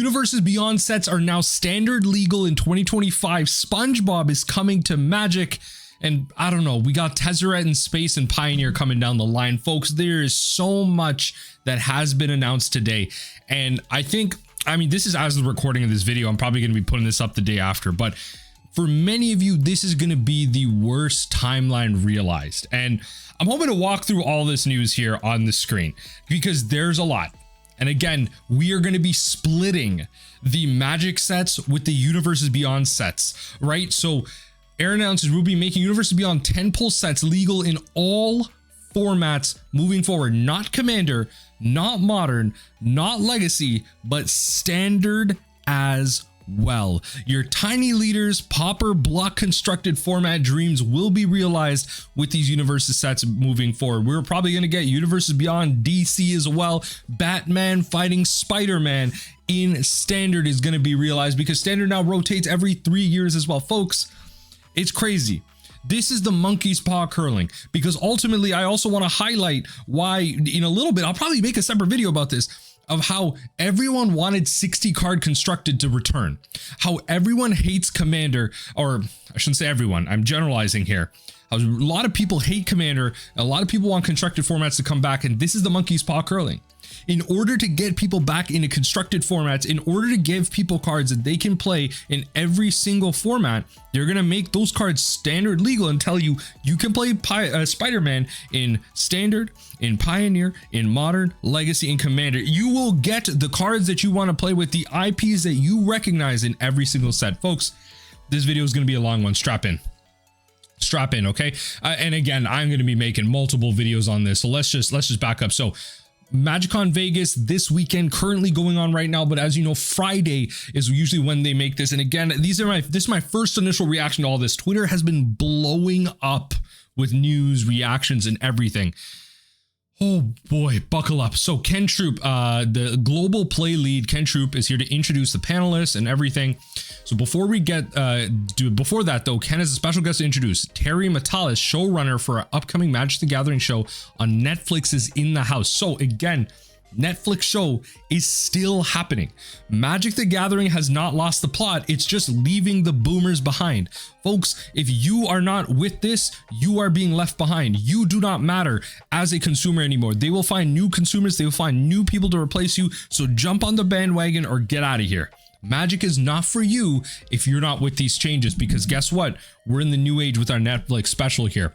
Universes Beyond sets are now standard legal in 2025. SpongeBob is coming to Magic. And I don't know, we got Tezzeret in Space and Pioneer coming down the line. Folks, there is so much that has been announced today. And I think, I mean, this is as the recording of this video. I'm probably going to be putting this up the day after. But for many of you, this is going to be the worst timeline realized. And I'm hoping to walk through all this news here on the screen because there's a lot. And again, we are going to be splitting the Magic sets with the Universes Beyond sets, right? So Aaron announces we'll be making Universes Beyond 10-pull sets legal in all formats moving forward. Not Commander, not Modern, not Legacy, but Standard as well. Your tiny leaders, popper, block constructed format dreams will be realized with these Universes sets moving forward. We're probably going to get Universes Beyond DC as well. Batman fighting Spider-Man in Standard is going to be realized because Standard now rotates every 3 years as well. Folks, it's crazy. This is the monkey's paw curling because ultimately I also want to highlight why in a little bit, I'll probably make a separate video about this, of how everyone wanted 60 card constructed to return, how everyone hates Commander, or I shouldn't say everyone, I'm generalizing here. A lot of people hate Commander, a lot of people want constructed formats to come back, and this is the monkey's paw curling. In order to get people back into constructed formats, in order to give people cards that they can play in every single format, they're going to make those cards standard legal and tell you you can play Spider-Man in Standard, in Pioneer, in Modern, Legacy, and Commander. You will get the cards that you want to play with, the IPs that you recognize in every single set. Folks, this video is going to be a long one. Strap in. Okay? And again, I'm going to be making multiple videos on this, so let's just back up. So MagicCon Vegas this weekend currently going on right now, but as you know, Friday is usually when they make this. And again, this is my first initial reaction to all this. Twitter has been blowing up with news, reactions, and everything. Oh boy, buckle up. So Ken Troop, the global play lead, Ken Troop is here to introduce the panelists and everything. So before we get before that though, Ken has a special guest to introduce. Terry Matalis, showrunner for our upcoming Magic the Gathering show on Netflix, is in the house. So again, Netflix show is still happening. Magic the Gathering has not lost the plot. It's just leaving the boomers behind. Folks, if you are not with this, you are being left behind. You do not matter as a consumer anymore. They will find new consumers. They will find new people to replace you. So jump on the bandwagon or get out of here. Magic is not for you if you're not with these changes, because guess what? We're in the new age with our Netflix special here.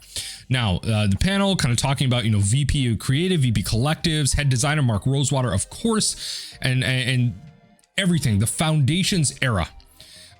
Now, the panel kind of talking about, VP of Creative, VP Collectives, head designer Mark Rosewater, of course, and everything, the Foundations era.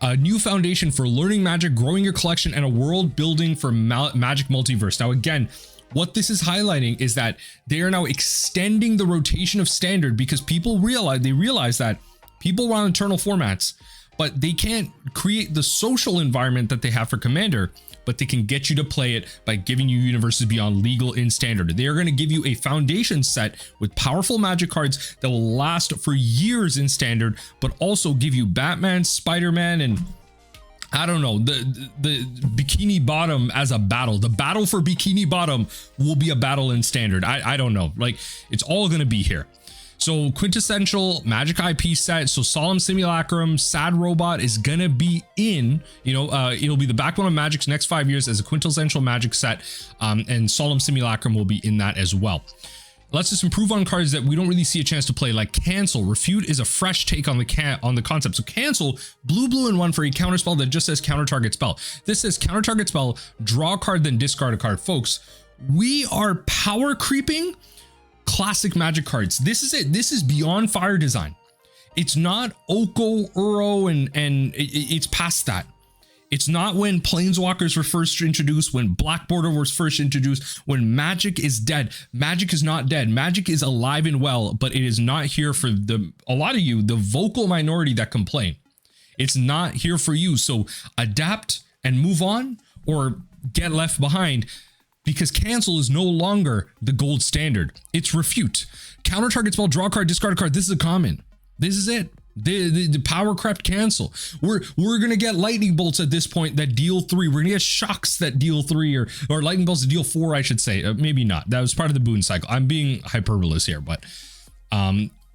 A new foundation for learning Magic, growing your collection, and a world building for Magic Multiverse. Now, again, what this is highlighting is that they are now extending the rotation of Standard because people realize that people want eternal formats, but they can't create the social environment that they have for Commander, but they can get you to play it by giving you Universes Beyond legal in Standard. They are going to give you a foundation set with powerful Magic cards that will last for years in Standard, but also give you Batman, Spider-Man, and I don't know, the Bikini Bottom as a battle. The battle for Bikini Bottom will be a battle in Standard. I don't know, like it's all going to be here. So quintessential Magic IP set. So Solemn Simulacrum, Sad Robot is gonna be in, it'll be the backbone of Magic's next 5 years as a quintessential Magic set, and Solemn Simulacrum will be in that as well. Let's just improve on cards that we don't really see a chance to play, like Cancel. Refute is a fresh take on the concept. So Cancel, blue and 1 for a counter spell that just says counter target spell. This says counter target spell, draw a card, then discard a card. Folks, we are power creeping classic Magic cards. This is it. This is beyond fire design. It's not Oko, Uro, and it's past that. It's not when Planeswalkers were first introduced, when Black Border was first introduced, when Magic is dead. Magic is not dead. Magic is alive and well, but it is not here for a lot of you, the vocal minority that complain. It's not here for you. So adapt and move on or get left behind, because Cancel is no longer the gold standard. It's Refute. Counter target spell, draw a card, discard a card. This is a common. This is it. The power crept Cancel. We're gonna get lightning bolts at this point that deal 3. We're gonna get shocks that deal 3, or lightning bolts that deal 4, I should say. Maybe not. That was part of the boon cycle. I'm being hyperbolous here, but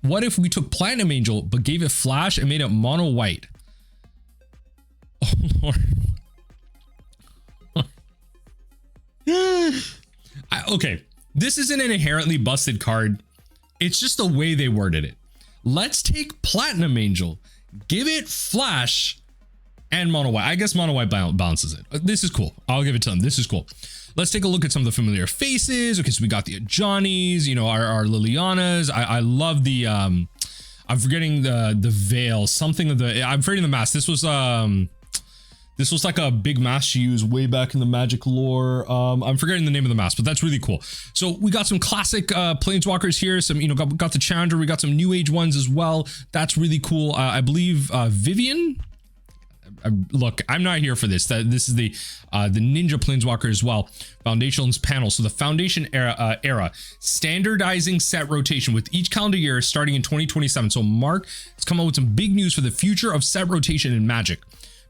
What if we took Platinum Angel, but gave it flash and made it mono white? Oh, Lord. Okay, this isn't an inherently busted card. It's just the way they worded it. Let's take Platinum Angel, give it flash and mono white. I guess mono white balances it. This is cool. I'll give it to them. This is cool. Let's take a look at some of the familiar faces. Okay, so we got the Johnnies, you know, our Lilianas. I love the I'm forgetting the veil, something of the, I'm forgetting the mask. This was like a big mask she used way back in the Magic lore. I'm forgetting the name of the mask, but that's really cool. So we got some classic planeswalkers here. Some, you know, got the Challenger. We got some new age ones as well. That's really cool. I believe Vivian. Look, I'm not here for this. This is the Ninja Planeswalker as well. Foundations panel. So the Foundation era standardizing set rotation with each calendar year starting in 2027. So Mark has come up with some big news for the future of set rotation in Magic.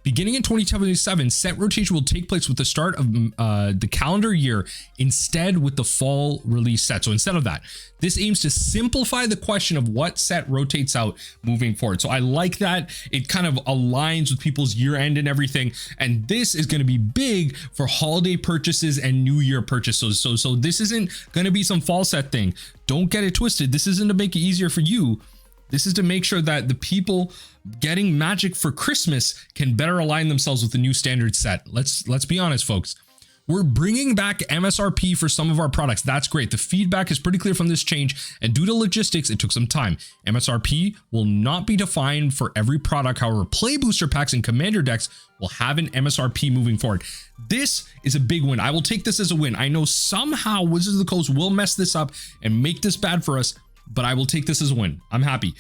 Beginning in 2027, set rotation will take place with the start of the calendar year instead with the fall release set. So instead of that, this aims to simplify the question of what set rotates out moving forward. So I like that. It kind of aligns with people's year end and everything. And this is going to be big for holiday purchases and new year purchases. So this isn't going to be some fall set thing. Don't get it twisted. This isn't to make it easier for you. This is to make sure that the people getting Magic for Christmas can better align themselves with the new standard set. Let's be honest, folks. We're bringing back MSRP for some of our products. That's great. The feedback is pretty clear from this change, and due to logistics, it took some time. MSRP will not be defined for every product. However, play booster packs and commander decks will have an MSRP moving forward. This is a big win. I will take this as a win. I know somehow Wizards of the Coast will mess this up and make this bad for us, but I will take this as a win. I'm happy.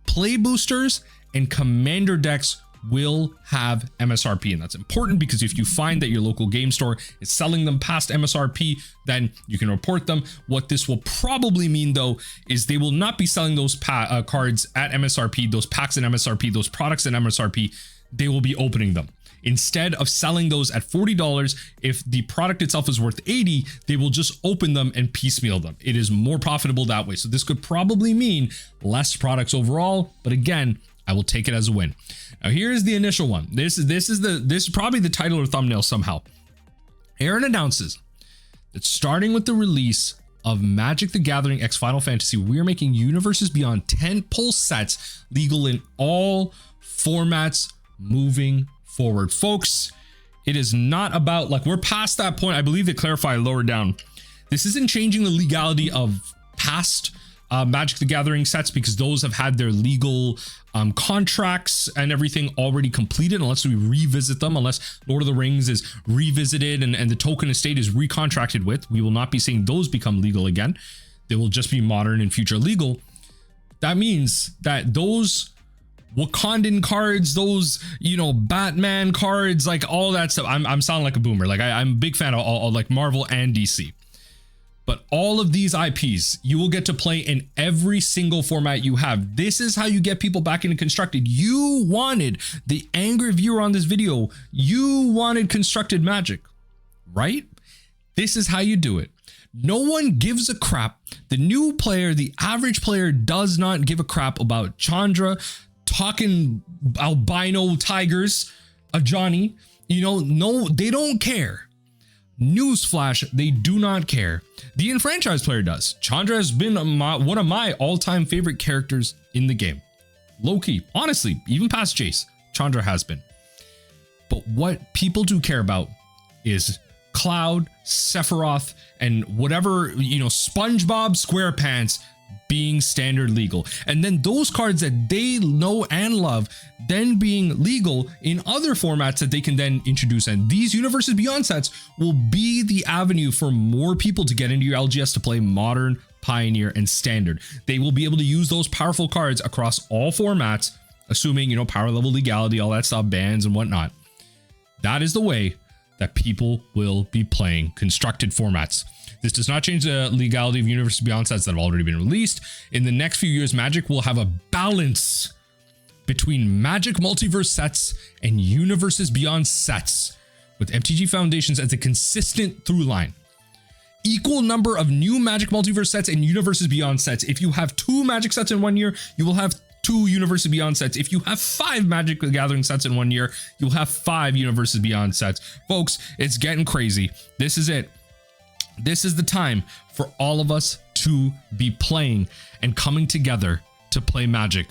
Play boosters and commander decks will have MSRP, and that's important because if you find that your local game store is selling them past MSRP, then you can report them. What this will probably mean though is they will not be selling those cards at MSRP, those packs at MSRP, those products at MSRP. They will be opening them. Instead of selling those at $40, if the product itself is worth $80, they will just open them and piecemeal them. It is more profitable that way. So this could probably mean less products overall, but again, I will take it as a win. Now here's the initial one. This is probably the title or thumbnail somehow. Aaron announces that starting with the release of Magic the Gathering X Final Fantasy, we are making Universes Beyond tentpole sets legal in all formats moving forward. Folks, it is not about, like, we're past that point. I believe they clarify lower down. This isn't changing the legality of past Magic the Gathering sets because those have had their legal contracts and everything already completed, unless we revisit them, unless Lord of the Rings is revisited and the token estate is recontracted with. We will not be seeing those become legal again. They will just be modern and future legal. That means that those Wakandan cards, those, you know, Batman cards, like all that stuff. I'm sounding like a boomer. Like I'm a big fan of all like Marvel and DC. But all of these IPs, you will get to play in every single format you have. This is how you get people back into Constructed. You wanted, the angry viewer on this video, you wanted Constructed Magic, right? This is how you do it. No one gives a crap. The new player, the average player does not give a crap about Chandra, talking albino tigers, a Johnny, you know, no, they don't care. Newsflash, they do not care. The enfranchised player does. Chandra has been one of my all-time favorite characters in the game. Low-key, honestly, even past Jace, Chandra has been. But what people do care about is Cloud, Sephiroth, and whatever, you know, SpongeBob SquarePants being standard legal, and then those cards that they know and love then being legal in other formats that they can then introduce. And these Universes Beyond sets will be the avenue for more people to get into your LGS to play Modern, Pioneer, and Standard. They will be able to use those powerful cards across all formats, assuming, you know, power level, legality, all that stuff, bans and whatnot. That is the way that people will be playing constructed formats. This does not change the legality of Universes Beyond sets that have already been released. In the next few years, Magic will have a balance between Magic Multiverse sets and Universes Beyond sets, with MTG Foundations as a consistent through line. equal number of new Magic Multiverse sets and Universes Beyond sets. If you have 2 Magic sets in 1 year, you will have 2 Universes Beyond sets. If you have 5 Magic the Gathering sets in 1 year, you'll have 5 Universes Beyond sets. Folks, it's getting crazy. This is it. This is the time for all of us to be playing and coming together to play Magic.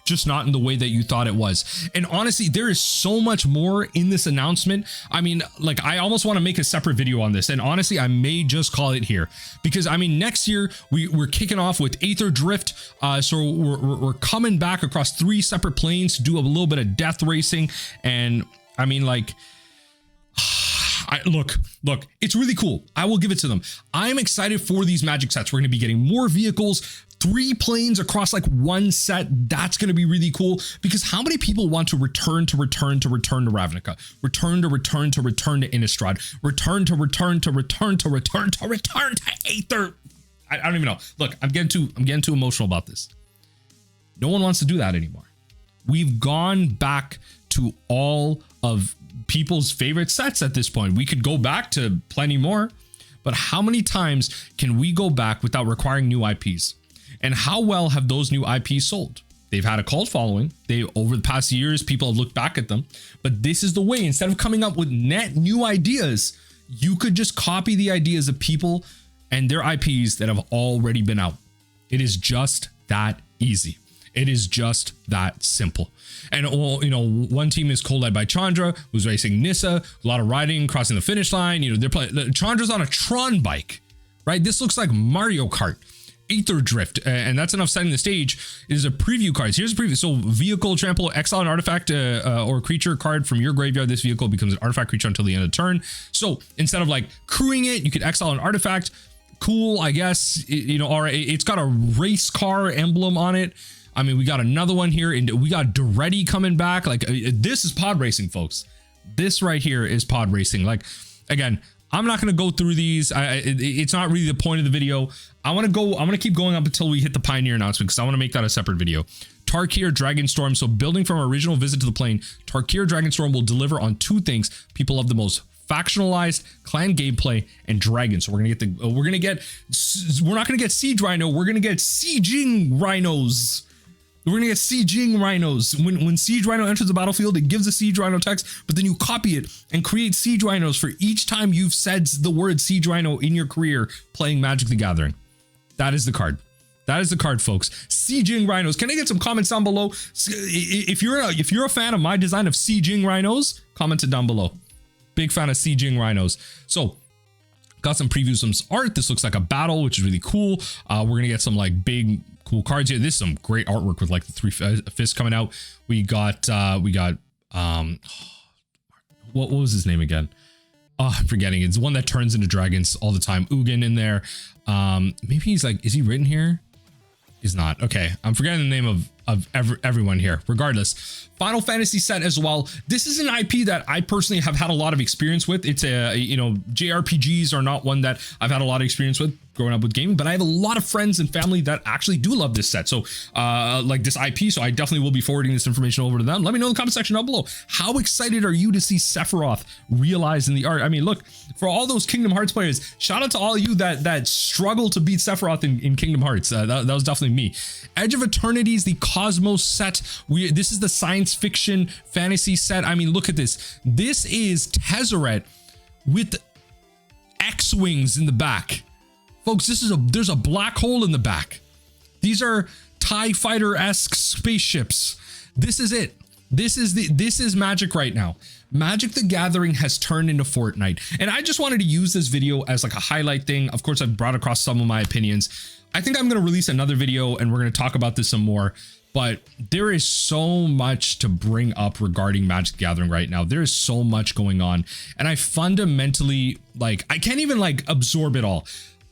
Just not in the way that you thought it was. And honestly, there is so much more in this announcement. I mean, like, I almost want to make a separate video on this. And honestly, I may just call it here because I mean, next year we're kicking off with Aether Drift. So we're coming back across 3 separate planes to do a little bit of death racing. And I mean, like, look, it's really cool. I will give it to them. I'm excited for these Magic sets. We're going to be getting more vehicles, 3 planes across like 1 set. That's going to be really cool because how many people want to return to Ravnica, return to Innistrad, return to Aether. I don't even know. Look, I'm getting too emotional about this. No one wants to do that anymore. We've gone back to all of people's favorite sets at this point. We could go back to plenty more, but how many times can we go back without requiring new IPs? And how well have those new IPs sold? They've had a cult following. Over the past years, people have looked back at them, but this is the way. Instead of coming up with net new ideas, you could just copy the ideas of people and their IPs that have already been out. It is just that easy. It is just that simple. And you know, one team is co-led by Chandra, who's racing Nissa, a lot of riding, crossing the finish line. You know, they're playing. Chandra's on a Tron bike, right? This looks like Mario Kart. Aether Drift, and that's enough setting the stage. Is a preview cards. Here's a preview. So vehicle, trample, exile an artifact or creature card from your graveyard. This vehicle becomes an artifact creature until the end of the turn. So instead of like crewing it, you could exile an artifact. Cool, I guess. You know, all right. It's got a race car emblem on it. I mean, we got another one here, and we got Duretti coming back. Like, this is pod racing, folks. This right here is pod racing. Like, again, I'm not going to go through these. It's not really the point of the video. I'm going to keep going up until we hit the Pioneer announcement because I want to make that a separate video. Tarkir Dragonstorm. So building from our original visit to the plane, Tarkir Dragonstorm will deliver on 2 things people love the most: factionalized clan gameplay and dragons. So we're not going to get Siege Rhino. We're going to get Sieging Rhinos. We're going to get Sieging Rhinos. When Siege Rhino enters the battlefield, it gives a Siege Rhino text, but then you copy it and create Siege Rhinos for each time you've said the word Siege Rhino in your career playing Magic the Gathering. That is the card. That is the card, folks. Sieging Rhinos. Can I get some comments down below? If you're a fan of my design of Sieging Rhinos, comment it down below. Big fan of Sieging Rhinos. So, got some previews, some art. This looks like a battle, which is really cool. We're going to get some like big cool cards here. This is some great artwork with like the 3 fists coming out. We got what was his name again? Oh, I'm forgetting. It's one that turns into dragons all the time. Ugin in there. Maybe he's like, is he written here? He's not. Okay, I'm forgetting the name of everyone here. Regardless, Final Fantasy set as well. This is an IP that I personally have had a lot of experience with. It's JRPGs are not one that I've had a lot of experience with growing up with gaming, but I have a lot of friends and family that actually do love this set. So like this IP, so I definitely will be forwarding this information over to them. Let me know in the comment section down below. How excited are you to see Sephiroth realized in the art? I mean, look, for all those Kingdom Hearts players, shout out to all of you that struggle to beat Sephiroth in Kingdom Hearts. That was definitely me. Edge of Eternities, the Cosmos set. This is the science fiction fantasy set. I mean, look at this. This is Tezzeret with X-Wings in the back. Folks, there's a black hole in the back. These are TIE Fighter-esque spaceships. This is it. This is Magic right now. Magic the Gathering has turned into Fortnite. And I just wanted to use this video as like a highlight thing. Of course, I've brought across some of my opinions. I think I'm going to release another video and we're going to talk about this some more. But there is so much to bring up regarding Magic the Gathering right now. There is so much going on. And I fundamentally, like, I can't even like absorb it all.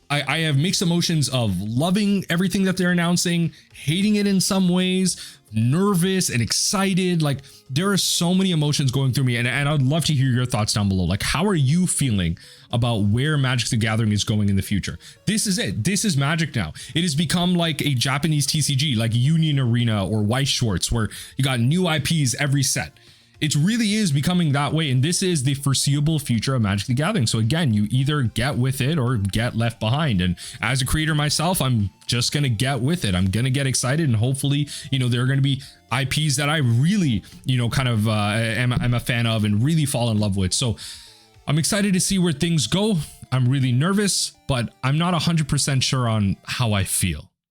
I have mixed emotions of loving everything that they're announcing, hating it in some ways, nervous and excited. Like, there are so many emotions going through me, and I'd love to hear your thoughts down below. Like, how are you feeling about where Magic the Gathering is going in the future? This is it. This is Magic now. It has become like a Japanese TCG, like Union Arena or Weiss Schwartz, where you got new IPs every set. it really is becoming that way. And this is the foreseeable future of Magic the Gathering. So again, you either get with it or get left behind. And as a creator myself, I'm just going to get with it. I'm going to get excited, and hopefully, you know, there are going to be IPs that I really, you know, kind of am a fan of and really fall in love with. So I'm excited to see where things go. I'm really nervous, but I'm not 100% sure on how I feel.